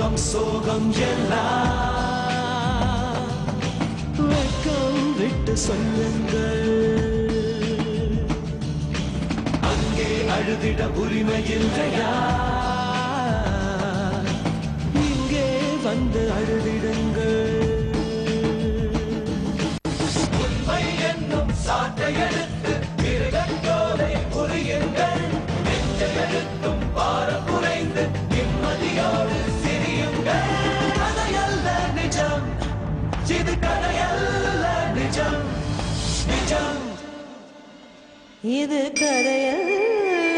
துக்கம் சோகம் எல்லாம் வெக்கம் விட்டு சொல்லுங்கள். அங்கே அழுதிட உரிமை இல்லையா? இங்கே வந்து அழுதிடுங்கள். உண்மை என்னும் சாட்டை எடுத்து மிருகத்தோலை புரியுங்கள். நெஞ்சை எழுத்தும் பாரம் குறைந்து நிம்மதியோடு சிரியுங்கள். கதையல்ல நிஜம், இது கதையல்ல நிஜம், நிஜம் இது கதையல்ல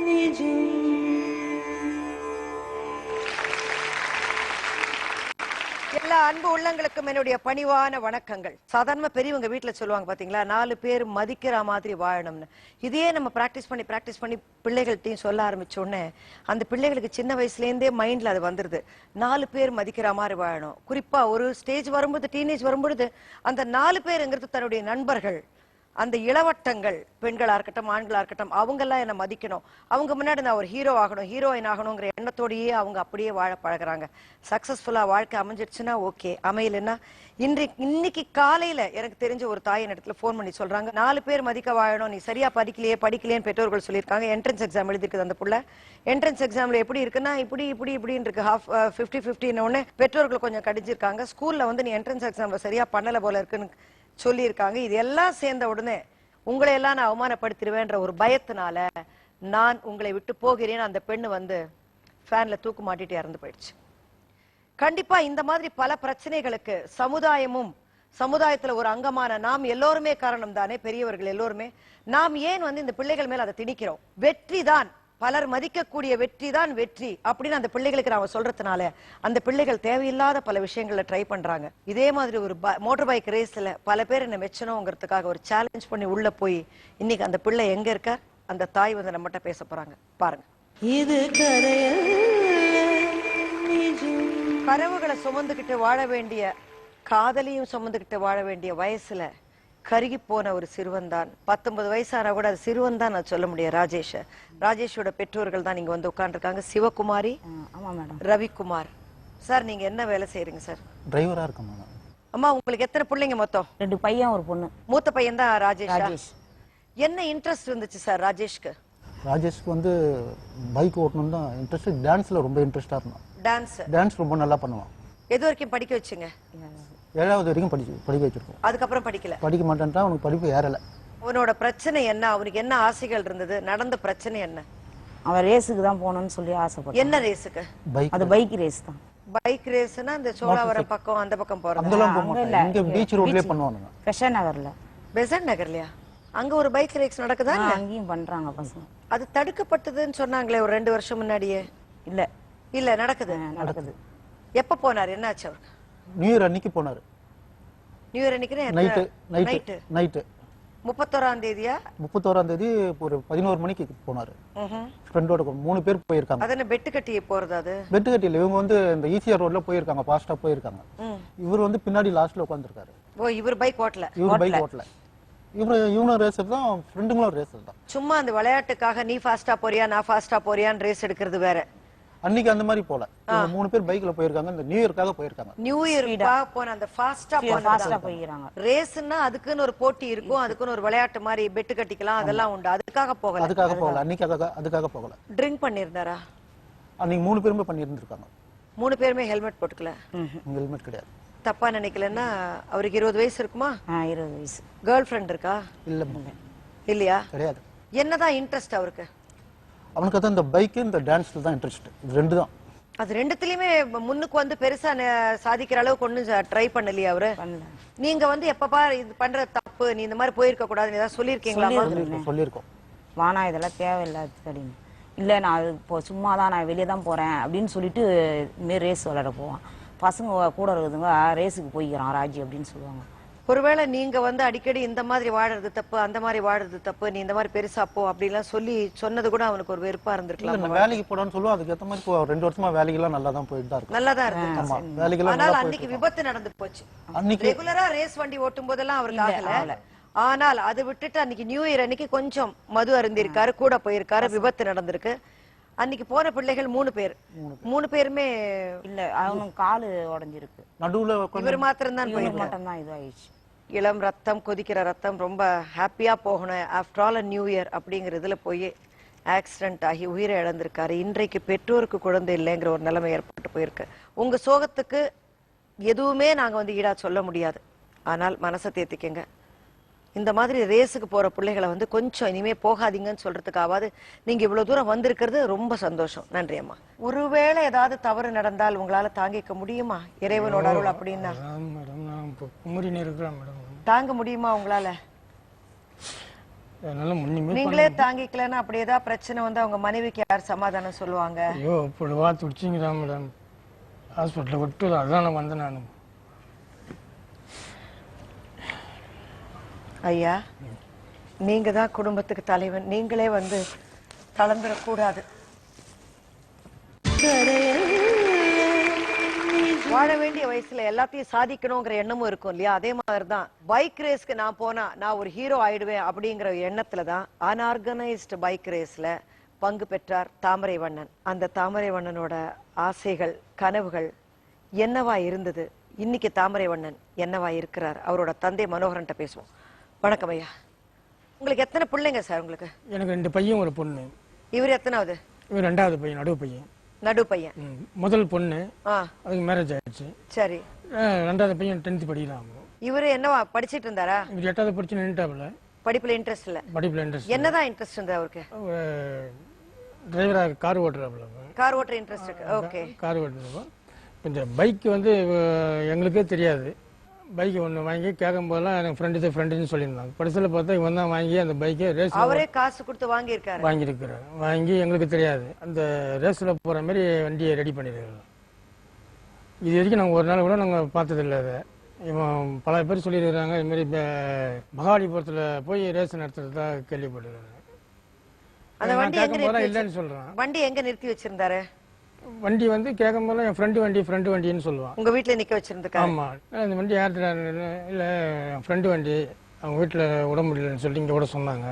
நிஜம். எல்லா அன்பு உள்ளங்களுக்கும் என்னுடைய பணிவான வணக்கங்கள். சாதாரண பெரியவங்க வீட்டுல சொல்லுவாங்க பாத்தீங்களா, 4 பேர் மதிக்கிற மாதிரி வாழணும்னு. இதையே நம்ம பிராக்டிஸ் பண்ணி பிள்ளைகள்ட்டையும் சொல்ல ஆரம்பிச்ச உடனே அந்த பிள்ளைகளுக்கு சின்ன வயசுல இருந்தே மைண்ட்ல அது வந்துருது. 4 பேர் மதிக்கிற மாதிரி வாழணும். குறிப்பா ஒரு ஸ்டேஜ் வரும்போது, டீனேஜ் வரும்பொழுது அந்த 4 பேருங்கிறது தன்னுடைய நண்பர்கள், அந்த இளவட்டங்கள், பெண்களா இருக்கட்டும் ஆண்களா இருக்கட்டும், அவங்க எல்லாம் என்ன மதிக்கணும், அவங்க முன்னாடி நான் ஒரு ஹீரோ ஆகணும், ஹீரோயின் ஆகணுங்கிற எண்ணத்தோடயே அவங்க அப்படியே வாழ பழகுறாங்க. சக்சஸ்ஃபுல்லா வாழ்க்கை அமைஞ்சிடுச்சுன்னா ஓகே, அமையலன்னா இன்னைக்கு காலையில எனக்கு தெரிஞ்ச ஒரு தாயின் இடத்துல போன் பண்ணி சொல்றாங்க, 4 பேர் மதிக்க வாழணும், நீ சரியா படிக்கலையேன்னு பெற்றோர்கள் சொல்லியிருக்காங்க. என்ட்ரன்ஸ் எக்ஸாம் எழுதிருக்குது அந்த புள்ள. என்ட்ரன்ஸ் எக்ஸாம்ல எப்படி இருக்குன்னா இப்படின்னு இருக்கு, 50-50 பெற்றோர்கள் கொஞ்சம் கடிஞ்சிருக்காங்க. ஸ்கூல்ல வந்து நீ என்ட்ரன்ஸ் எக்ஸாம்ல சரியா பண்ணல போல இருக்குன்னு சொல்லியிருக்காங்க. இது எல்லாம் சேர்ந்த உடனே உங்களை எல்லாம் நான் அவமானப்படுத்திடுவேன்ற ஒரு பயத்தினால நான் உங்களை விட்டு போகிறேன். அந்த பெண்ணு வந்து ஃபேன்ல தூக்கு மாட்டிட்டு இறந்து போயிடுச்சு. கண்டிப்பா இந்த மாதிரி பல பிரச்சனைகளுக்கு சமுதாயத்துல ஒரு அங்கமான நாம் எல்லோருமே காரணம் தானே, பெரியவர்கள் எல்லோருமே. நாம் ஏன் வந்து இந்த பிள்ளைகள் மேல அதை திணிக்கிறோம்? வெற்றி தான், பலர் மதிக்கக்கூடிய வெற்றி தான் வெற்றி அப்படின்னு அந்த பிள்ளைகளுக்கு நாம சொல்றதுனால அந்த பிள்ளைகள் தேவையில்லாத பல விஷயங்களை ட்ரை பண்றாங்க. இதே மாதிரி ஒரு மோட்டார் பைக் ரேஸ்ல பல பேர் என்ன மெச்சணுங்கிறதுக்காக ஒரு சேலஞ்ச் பண்ணி உள்ள போய் இன்னைக்கு அந்த பிள்ளை எங்க இருக்கார், அந்த தாய் வந்து நம்மகிட்ட பேச போறாங்க. பாருங்க. இது கதையல்ல நிஜம். கனவுகளை சுமந்துகிட்டு வாழ வேண்டிய, காதலியும் சுமந்துகிட்டு வாழ வேண்டிய வயசுல கருகி போன ஒரு சிறுவன் தான். 19 வயசான கூட அது சிறுவன் தான் நான் சொல்ல முடியும். ராஜேஷோட பெற்றோர்கள் தான் இங்க வந்து உட்கார்ந்துருக்காங்க. சிவகுமாரி, ரவிக்குமார். சார் நீங்க என்ன வேலை செய்யறீங்க சார்? டிரைவரா இருக்கேன் மேடம். அம்மா உங்களுக்கு எத்தனை பிள்ளைங்க மொத்தம்? 2 பையன் ஒரு பொண்ணு. மூத்த பையன் தான் ராஜேஷ். என்ன இன்ட்ரெஸ்ட் இருந்துச்சு சார் ராஜேஷ்க்கு? ராஜேஷ்க்கு வந்து பைக் ஓட்டணும் தான் இன்ட்ரெஸ்ட். டான்ஸ்ல ரொம்ப இன்ட்ரெஸ்டா இருந்தான். டான்ஸ் ரொம்ப நல்லா பண்ணுவான். எது வரைக்கும் படிக்க வச்சுங்க? 7வது வரைக்கும் படிக்க வச்சிருக்கோம். அதுக்கப்புறம் படிக்க மாட்டேன்ட்டா. அவனுக்கு படிப்பு ஏறல. அவனோட பிரச்சனை என்ன? அவனுக்கு என்ன ஆசைகள் இருந்தது? நடந்த பிரச்சனை என்ன? அவன் ரேஸுக்கு தான் போகணும்னு சொல்லி ஆசைப்பட்டான். என்ன ரேஸுக்கு? அது பைக் ரேஸ் தான். பைக் ரேஸ்னா இந்த சோழாவரம் பக்கம் அந்த பக்கம் போறது? அங்கெல்லாம் போக மாட்டாங்க. இங்க பீச் ரோட்லயே பண்ணுவாங்க. பெசன்ட் நகர்ல அங்க ஒரு பைக் ரேஸ் நடக்குதா? அங்கேயும் பண்றாங்க பசங்க. அது தடுக்கப்பட்டதுன்னு சொன்னாங்களே ஒரு 2 வருஷம் முன்னாடியே. இல்ல நடக்குது. எப்ப போனாரு? என்ன ஆச்சு அவருக்கு? நியூ இயர் அன்னைக்கு போனாரு. நியூ இயர் அன்னைக்கு நைட் 31ஆம் தேதியா? 31ஆம் தேதி ஒரு 11 மணிக்கு போனாரு. ஃப்ரெண்டோட 3 பேர் போயிருக்காங்க. அதன பெட் கட்டி போறது? அது பெட் கட்டி இல்ல, இவங்க வந்து இந்த ஈசிஆர் ரோட்ல போயிருக்காங்க, ஃபாஸ்டா போயிருக்காங்க. இவர் வந்து பின்னாடி லாஸ்ட்ல உட்கார்ந்திருக்காரு. ஓ, இவர் பைக் ஓட்டல. இவனும் ரேசர் தான், ஃப்ரெண்டுங்களும் ரேசர் தான். சும்மா அந்த விளையாட்டுக்காக நீ ஃபாஸ்டா போறியா நான் ஃபாஸ்டா போறியான்னு ரேஸ் எடுக்கிறது வேற. அன்னைக்கு அந்த மாதிரி போல 3 பேர் பைக்ல போயிருக்காங்க. இந்த நியூ இயர்க்காக போயிருக்காங்க. நியூ இயர்க்காக போன அந்த ஃபாஸ்டா போயிராங்க. ரேஸ்னா அதுக்குன்னு ஒரு போட்டி இருக்கும், அதுக்குன்னு ஒரு விளையாட்டு மாதிரி பெட் கட்டிக்கலாம், அதெல்லாம் உண்டு. அதுக்காக போகல. அன்னைக்கு அதுக்காக போகல. ட்ரிங்க் பண்ணிருந்தாரா? அன்னைக்கு 3 பேருமே பண்ணிருந்திருக்காங்க. 3 பேருமே ஹெல்மெட் போட்டுக்கல. ஹெல்மெட் கிடையாது. தப்பா நினைக்கலன்னா அவருக்கு 20 வயசு இருக்குமா? 20 வயசு. கேர்ள் ஃப்ரெண்ட் இருக்கா? இல்லையா? கிடையாது. என்னதான் இன்ட்ரெஸ்ட் அவருக்கு? அவனுக்கு தான் இந்த பைக், இந்த டான்ஸ்ல தான் இன்ட்ரெஸ்ட். இது 2 தான். அது 2த்துலயுமே முன்னுக்கு வந்து பெருசா சாதிக்கிற அளவுக்கு ஒண்ணும் ட்ரை பண்ணலையா அவரு? நீங்க வந்து எப்பப்பா இது பண்ற தப்பு, நீ இந்த மாதிரி போயிருக்க கூடாதுன்னு ஏதாவது சொல்லிருக்கீங்களா? சொல்லிருக்கோம். வானா இதெல்லாம் தேவையில்லாது அப்படின்னு. இல்ல நான் இப்போ சும்மா தான், நான் வெளியே தான் போறேன் அப்படின்னு சொல்லிட்டு இதுமாரி ரேஸ் விளையாட போவான். பசங்க கூட இருக்குதுங்க, ரேஸுக்கு போய்க்கிறான் ராஜி அப்படின்னு சொல்லுவாங்க. ஒருவேளை நீங்க வந்து அடிக்கடி இந்த மாதிரி வாடுறது தப்பு, அந்த மாதிரி வாடுறது தப்பு, நீ இந்த மாதிரி பெருசா போ அப்படிலாம் சொன்னது கூட அவனுக்கு ஒரு வெறுப்பா இருந்திருக்கலாம். வேலைக்கு போடான்னு சொல்லுவோம். அதுக்கு ஏத்த மாதிரி 2 வருஷமா வேலைக்கெல்லாம் நல்லா தான் போயிட்டு தான் இருக்கு. நல்லா தான் இருக்கு. ஆனால் அன்னைக்கு விபத்து நடந்து போச்சு. ரெகுலரா ரேஸ் வண்டி ஓட்டும் போதெல்லாம் அவருக்கு ஆகல. ஆனால் அது விட்டுட்டு அன்னைக்கு நியூ இயர் அன்னைக்கு கொஞ்சம் மது அருந்திருக்காரு, கூட போயிருக்காரு, விபத்து நடந்திருக்கு. அன்னைக்கு போன பிள்ளைகள் 3 பேர் 3 பேருமே இல்ல அவனுக்கு காலு உடைஞ்சிருக்கு. நடுவுல இவர் மாத்திரம் தான் இவனுக்கு மட்டும் தான் இது ஆயிடுச்சு. இளம் ரத்தம் கொதிக்கிற ரத்தம் ரொம்ப ஹாப்பியா போகணும் ஆஃப்டர் ஆல் நியூ இயர் அப்படிங்கறதுல போய் ஆக்சிடென்ட் ஆகி உயிரை இழந்திருக்காரு. இன்றைக்கு பெற்றோருக்கு குழந்தை இல்லைங்கிற ஒரு நிலைமை ஏற்பட்டு போயிருக்கு. உங்க சோகத்துக்கு எதுவுமே நாங்க வந்து ஈடா சொல்ல முடியாது. ஆனால் மனசை தேத்திக்கங்க. இந்த மாதிரி ரேஸுக்கு போற பிள்ளைகளை வந்து கொஞ்சம் இனிமே போகாதீங்கன்னு சொல்றதுக்காவது நீங்க இவ்வளவு தூரம் வந்திருக்கிறது ரொம்ப சந்தோஷம். நன்றி அம்மா. ஒருவேளை ஏதாவது தவறு நடந்தால் உங்களால தாங்கிக்க முடியுமா இறைவனோட அருள் அப்படின்னா? மேடம் நான் இப்போ குமரின்னு இருக்கிறேன் மேடம். தாங்க முடியுமா உங்களால? அதனால முன்னுமே நீங்களே தாங்கிக்கலன்னா அப்படி ஏதாவது பிரச்சனை வந்து அவங்க மனைவிக்கு யார் சமாதானம் சொல்லுவாங்க? ஐயோ இப்படி வா துடிச்சிங்கிறா மேடம். ஹாஸ்பிட்டலில் விட்டு அதான் நான் வந்தேன் நான். ஐயா நீங்க தான் குடும்பத்துக்கு தலைவன். நீங்களே வந்து தளர்ந்துடக்கூடாது. வாழ வேண்டிய வயசுல எல்லாத்தையும் சாதிக்கணுங்கிற எண்ணமும் இருக்கும் இல்லையா? அதே மாதிரிதான் பைக் ரேஸ்க்கு நான் போனா நான் ஒரு ஹீரோ ஆயிடுவேன் அப்படிங்கிற எண்ணத்துலதான் அன்ஆர்கனைஸ்டு பைக் ரேஸ்ல பங்கு பெற்றார் தாமரைவண்ணன். அந்த தாமரைவண்ணனோட ஆசைகள் கனவுகள் என்னவா இருந்தது, இன்னைக்கு தாமரைவண்ணன் என்னவா இருக்கிறார், அவரோட தந்தை மனோகரன்ட்ட பேசுவோம். வணக்கம் ஐயா. உங்களுக்கு எத்தனை பிள்ளைங்க சார்? உங்களுக்கு எனக்கு 2 பையன் ஒரு பொண்ணு. இவர் எத்தனாவது? இவர் 2வது பையன், நடுவு பையன். நடு பையன். முதல் பொண்ணு அதுக்கு மேரேஜ் ஆயிடுச்சு. சரி. 2வது பையன் 10th படிக்கிறான். இவரு என்னவா படிச்சிட்டு இருந்தாரா? இவர் 8வது படிச்சு நின்றுட்டாப்புல. படிப்புல இன்ட்ரெஸ்ட் இல்ல? படிப்புல இன்ட்ரெஸ்ட். என்னதான் இன்ட்ரெஸ்ட் இருந்தா அவருக்கு? டிரைவரா கார் ஓட்டுறாப்புல. கார் ஓட்டுற இன்ட்ரெஸ்ட் இருக்கு. ஓகே. கார் ஓட்டுறப்போ இந்த பைக் வந்து எங்களுக்கே தெரியாது. பைக் ஒன்று வாங்கி கேட்கும் போதெல்லாம் எனக்கு ஃப்ரெண்டுன்னு சொல்லியிருந்தாங்க. பரிசில் பார்த்தா இவன் தான் வாங்கி அந்த பைக்கை ரேஸ் அவரே காசு கொடுத்து வாங்கியிருக்காரு. வாங்கியிருக்கிறார். வாங்கி எங்களுக்கு தெரியாது. அந்த ரேஸில் போகிற மாதிரி வண்டியை ரெடி பண்ணியிருக்காங்க. இது வரைக்கும் நாங்கள் ஒரு நாள் கூட நாங்கள் பார்த்ததில்லை. அதை இவன் பல பேர் சொல்லியிருக்கிறாங்க. இதுமாரி மகாபலிபுரத்தில் போய் ரேஸ் நடத்துறதா கேள்விப்பட்டிருக்காங்க. அந்த வண்டி கேட்கும் போதெல்லாம் இல்லைன்னு சொல்கிறான். வண்டி எங்க நிறுத்தி வச்சிருந்தாரு? வண்டி வந்து கேட்கும் போது என் ஃப்ரெண்டு வண்டின்னு சொல்லுவான். உங்க வீட்டுல நிக்க வச்சிருந்துருக்காரு? ஆமா. இந்த வண்டி யார்கிட்ட இல்லை என் ஃப்ரெண்டு வண்டி, அவங்க வீட்டில் விட முடியலன்னு சொல்லி இங்கே கூட சொன்னாங்க.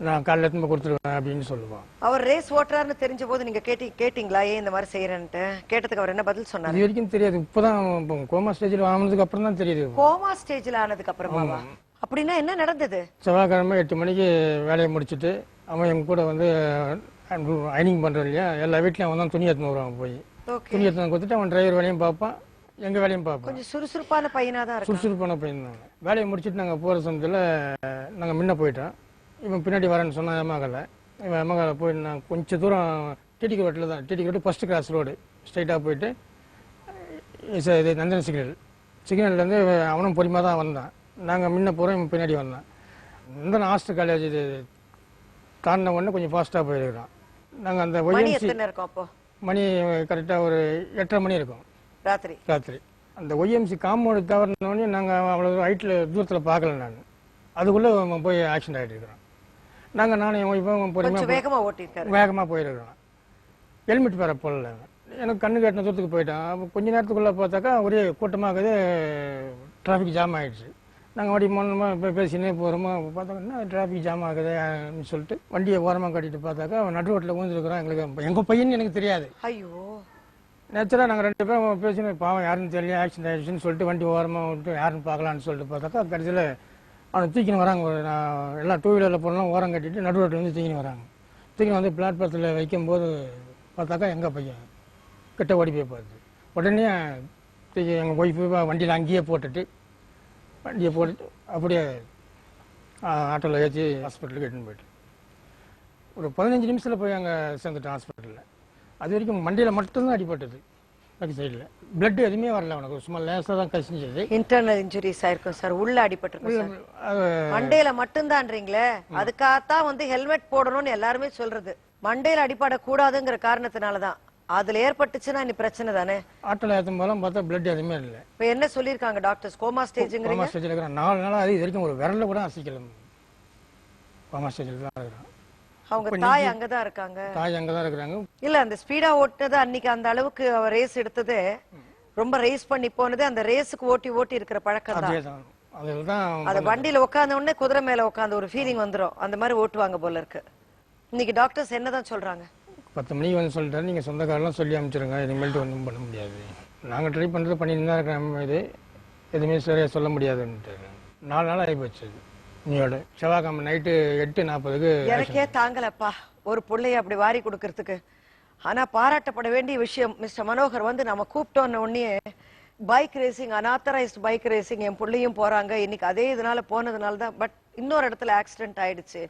நான் காலையில் எடுத்து கொடுத்துருவேன் அப்படின்னு சொல்லுவான். அவர் ரேஸ் ஓட்டுறாருன்னு தெரிஞ்ச போது நீங்க கேட்டீங்களா ஏன் இந்த மாதிரி செய்யறேன்ட்டு? கேட்டதுக்கு அவர் என்ன பதில் சொன்னார்? இது வரைக்கும் தெரியாது. இப்பதான் கோமா ஸ்டேஜில் ஆனதுக்கு அப்புறம் தான் தெரியுது. கோமா ஸ்டேஜில் ஆனதுக்கு அப்புறமா? அப்படின்னா என்ன நடந்தது? செவ்வாய்க்கிழமை 8 மணிக்கு வேலையை முடிச்சுட்டு அவன் எங்க கூட வந்து அயனிங் பண்றோம் இல்லையா, எல்லா வீட்லயும் அவன் தான் துணி எடுத்துன்னு வருவான். போய் துணி எடுத்து கொடுத்துட்டு அவன் டிரைவர் வேலையும் பார்ப்பான், எங்க வேலையும் பார்ப்பான். கொஞ்சம் சுறுசுறுப்பான பையனா தான் இருக்கு. சுறுசுறுப்பான பையன் தான். வேலையை முடிச்சுட்டு நாங்கள் போகிற சமயத்தில் நாங்கள் முன்ன போயிட்டோம். இவன் பின்னாடி வரேன்னு சொன்னான் எமகால. இவன் எமகால போய் நான் கொஞ்சம் தூரம் டிடிக்கு ரோட்டில் தான், டிடிக்கு ரோடு ஃபர்ஸ்ட் கிராஸ் ரோடு ஸ்ட்ரைட்டாக போயிட்டு இது நந்தன சிக்னல்லேருந்து அவனும் பொறுமையாக தான் வந்தான். நாங்கள் முன்ன போகிறோம், இவன் பின்னாடி வந்தான். நந்தன ஹாஸ்டல் காலேஜ் இது தாண்டின உடனே கொஞ்சம் ஃபாஸ்ட்டாக போயிருக்கிறான். நாங்கள் அந்த மணி கரெக்டாக ஒரு 8:30 மணி இருக்கும் ராத்திரி. அந்த ஒய்எம்சி காம்பவுண்டு தவறினோடனே நாங்கள் அவ்வளோ ஹைட்டில் தூரத்தில் பார்க்கல. நான் அதுக்குள்ளே போய் ஆக்சிடென்ட் ஆகிட்டு இருக்கிறோம். நானும் இப்போ வேகமாக போயிருக்கிறோம். ஹெல்மெட் வேற போடல. எனக்கு கண்ணு கட்டின தூரத்துக்கு போயிட்டான். அப்போ கொஞ்ச நேரத்துக்குள்ளே பார்த்தாக்கா ஒரே கூட்டமாகுது, டிராஃபிக் ஜாம் ஆகிடுச்சு. நாங்கள் வண்டி மூலமாக பேசினே போகிறோமா பார்த்தாக்கா டிராஃபிக் ஜாம் ஆகுது அப்படின்னு சொல்லிட்டு வண்டியை ஓரமாக கட்டிட்டு பார்த்தாக்கா அவன் நடு ரோட்டில் ஊந்துருக்குறான். எங்களுக்கு எங்கள் பையன்னு எனக்கு தெரியாது. ஐயோ, நேச்சராக நாங்கள் 2 பேரும் பேசினோம். பாவம் யாருன்னு தெரியல, ஆக்சிடென்ட் ஆயிடுச்சுன்னு சொல்லிட்டு வண்டி ஓரமாக விட்டு யாருன்னு பார்க்கலான்னு சொல்லிட்டு பார்த்தாக்கா கடைசியில் அவனை தூக்கின்னு வராங்க. எல்லாம் 2 வீலரில் போனலாம் ஓரம் கட்டிட்டு நடு ரோட்டில் வந்து தூக்கின்னு வராங்க. தூக்கின்னு வந்து பிளாட்பாரத்தில் வைக்கும்போது பார்த்தாக்கா எங்கள் பையன் கிட்ட ஓடி போய் பார்த்து உடனே தூக்கி எங்கள் ஒய்ஃபு வண்டியில் அங்கேயே போட்டுட்டு அப்படியே ஆட்டோவில் ஏற்றி ஹாஸ்பிட்டலுக்கு எடுத்துன்னு போயிட்டு ஒரு 15 நிமிஷத்தில் போய் அங்கே சேர்ந்துட்டேன் ஹாஸ்பிட்டலில். அது வரைக்கும் மண்டையில் மட்டும்தான் அடிபட்டது, பேக் சைடில். பிளட் எதுவுமே வரல, அவனுக்கு சும்மா லேசாக தான் கசிஞ்சது. இன்டர்னல் இன்ஜுரிஸ் ஆயிருக்கும் சார், உள்ள அடிபட்டிருக்கும். மண்டையில மட்டும்தான்றீங்களே, அதுக்காகத்தான் வந்து ஹெல்மெட் போடணும்னு எல்லாருமே சொல்றது. மண்டையில அடிபடக்கூடாதுங்கிற காரணத்தினாலதான். அதுல ஏற்பட்டுச்சுன்னா நீ பிரச்சனை தானே. ஆட்டோல ஏற்றும் போலாம் பார்த்தா பிளட் எதுவுமே இல்லை. இப்ப என்ன சொல்லிருக்காங்க டாக்டர்ஸ்? கோமா ஸ்டேஜ்ங்கிறீங்க. கோமா ஸ்டேஜில் இருக்கிறான். 4 நாளா அது வரைக்கும் ஒரு விரல கூட அசைக்கலாம். கோமா ஸ்டேஜில் தான் இருக்கிறான். அவங்க தாய் அங்கதான் இருக்காங்க. தாய் அங்கதான் இருக்கிறாங்க. இல்ல அந்த ஸ்பீடா ஓட்டுனது அன்னைக்கு அந்த அளவுக்கு அவர் ரேஸ் எடுத்தது, ரொம்ப ரேஸ் பண்ணி போனது அந்த ரேஸுக்கு ஓட்டி இருக்கிற பழக்கம் தான். அதுதான் அந்த வண்டியில உட்கார்ந்த உடனே குதிரை மேல உட்கார்ந்த ஒரு ஃபீலிங் வந்துரும். அந்த மாதிரி ஓட்டுவாங்க போல இருக்கு. இன்னைக்கு டாக்டர்ஸ் என்னதான் சொல்றாங்க? 10 மணிக்கு வந்து சொல்லிட்டாரு, நீங்கள் சொந்தக்காரெல்லாம் சொல்லி அனுப்பிச்சிருங்க, இனிமேல்ட்டு ஒன்றும் பண்ண முடியாது. நாங்கள் ட்ரை பண்ணுறது பண்ணிட்டு தான் இருக்கிற இது எதுவுமே சரியாக சொல்ல முடியாதுன்ட்டு 4 நாள் ஆகி போச்சு. நீயோட செவ்வாய்க்கிழமை நைட்டு 8:40க்கு எனக்கே தாங்கலப்பா ஒரு பிள்ளைய அப்படி வாரி கொடுக்கறதுக்கு. ஆனா பாராட்டப்பட வேண்டிய விஷயம், மிஸ்டர் மனோகர் வந்து நம்ம கூப்பிட்டோன்னு உடனே bike racing, unauthorised bike racing என் பிள்ளையும் போறாங்க இன்னைக்கு, அதே இதனால போனதுனால தான். பட் இன்னொரு இடத்துல ஆக்சிடென்ட் ஆயிடுச்சு.